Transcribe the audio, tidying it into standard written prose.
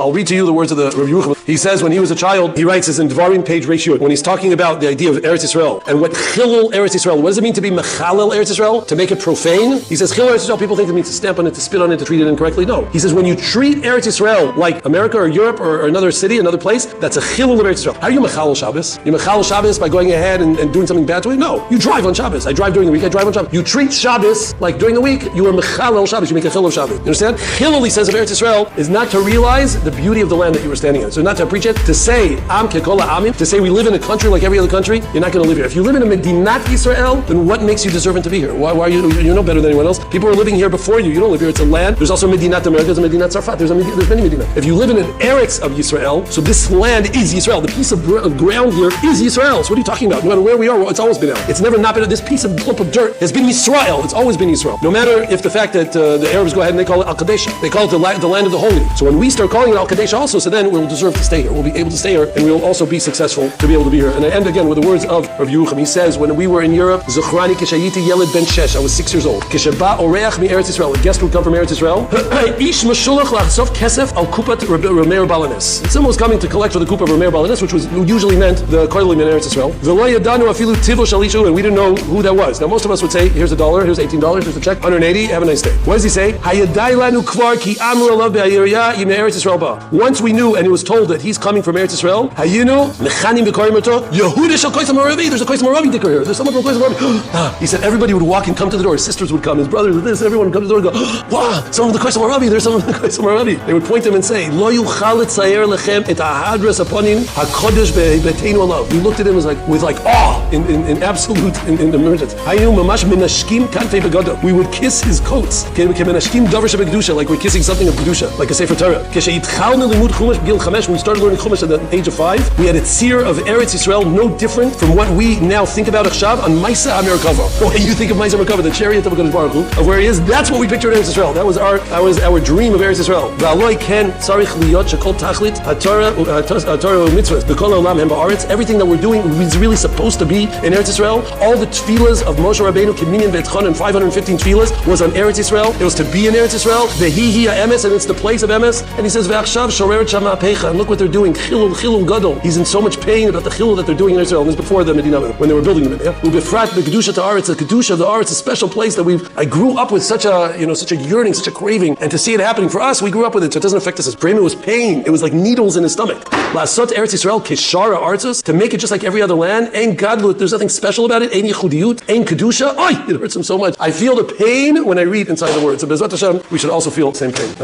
I'll read to you the words of the Rav Yerucham. He says when he was a child, he writes this in Dvarim page ratio, when he's talking about the idea of Eretz Yisrael and what Chilul Eretz Yisrael, what does it mean to be Mechalel Eretz Yisrael? To make it profane? He says Chilul Eretz Yisrael, people think it means to stamp on it, to spit on it, to treat it incorrectly. No. He says when you treat Eretz Yisrael like America or Europe or another city, another place, that's a Chilul of Eretz Yisrael. How do you Mechalel Shabbos? You Mechalel Shabbos by going ahead and doing something bad to it? No. You drive on Shabbos. I drive during the week, I drive on Shabbos. You treat Shabbos like during the week, you are Mechalel Shabbos, you make a Chilul of Shabbos. You understand? Chilul, he says, of Eretz Yisrael is not to realize the beauty of the land that you were standing in. So not to preach it, to say Am Kekola Amim, to say we live in a country like every other country, you're not going to live here. If you live in a Medinat Yisrael, then what makes you deserving to be here? Why are you're no better than anyone else? People are living here before you. You don't live here. It's a land. There's also Medinat America, there's a Medinat Tzarfat, there's many Medinat. If you live in an Eretz of Yisrael, so this land is Yisrael. The piece of ground here is Yisrael. So what are you talking about? No matter where we are, it's always been out. It's never not been. This piece of lump of dirt has been Yisrael. It's always been Yisrael. No matter if the fact that the Arabs go ahead and they call it Al-Kadesh. They call it the land of the holy. So when we start calling it Al-Kadesh also, so then we'll deserve to stay here. We'll be able to stay here, and we'll also be successful to be able to be here. And I end again with the words of Rav Yerucham. He says, when we were in Europe, Zuchrani kishayiti yeled ben shesh, I was 6 years old. Kishaba oreach mi Eretz Yisrael, a guest would come from Eretz Yisrael. Ish mashulach lachsof kesef al kupat Rameir Balanes. Someone was coming to collect for the kupa of Rameir Balanes, which usually meant the koilim in Eretz Yisrael. V'lo yadanu afilu tivo shalishu, and we didn't know who that was. Now most of us would say, here's $1, here's $18, here's a check, 180, have a nice day. What does he say? Hayadai lanu kvar ki amru alav be'ayiriyah yim Eretz Yisrael ba. Once we knew, and it was told that he's coming from Eretz Yisrael, hayinu mechanim b'korim oto Yehuda shel koisam haravi. There's a koisam haravi dicker here. There's someone from koisam haravi. He said everybody would walk and come to the door. His sisters would come, his brothers would this, everyone would come to the door and go, wow, someone from the koisam haravi. There's someone from the koisam haravi. They would point to him and say, Lo yuchal etzayer lechem et ahadras aponim hakodesh be'teinu alav. We looked at him with awe, in absolute emergence. Hayinu mamash menashkim kanfei begodo. We would kiss his coats. Menashkim davar shebegdusha, like we're kissing something of kedusha, like a sefer Torah. When we started learning Chumash at the age of 5, we had a tzir of Eretz Yisrael, no different from what we now think about Achshav on Maisa Amerikava. When you think of Maisa Amerikava, the chariot of HaKadosh Baruch Hu, of where he is, that's what we pictured Eretz Yisrael. That was our dream of Eretz Yisrael. V'aloi ken tzarich liyot shekol tachlit haTorah u'mitzvahs b'kol olam hem ba'aretz. Everything that we're doing is really supposed to be in Eretz Yisrael. All the tefillas of Moshe Rabbeinu, Kiminyan V'etchon, and 515 tefillas was on Eretz Yisrael. It was to be in Eretz Yisrael. Vehi emes, and it's the place of emes. And he says, V'achshav shoreret shama pecha. And look what they're doing. Chilul gadol. He's in so much pain about the chilul that they're doing in Israel. And this is before the Medina, when they were building the Medina. Ubefrat the kedusha to Aretz, the kedusha of the Aretz, a special place that I grew up with such a yearning, such a craving, and to see it happening for us, we grew up with it, so it doesn't affect us as prema. It was pain. It was like needles in his stomach. Lasot Eretz Yisrael kishara artzos, to make it just like every other land. Ein gadlut. There's nothing special about it. Ein yichudiyut. Ein kedusha. It hurts him so much. I feel the pain when I read inside the words. So Bezrat Hashem, we should also feel the same pain.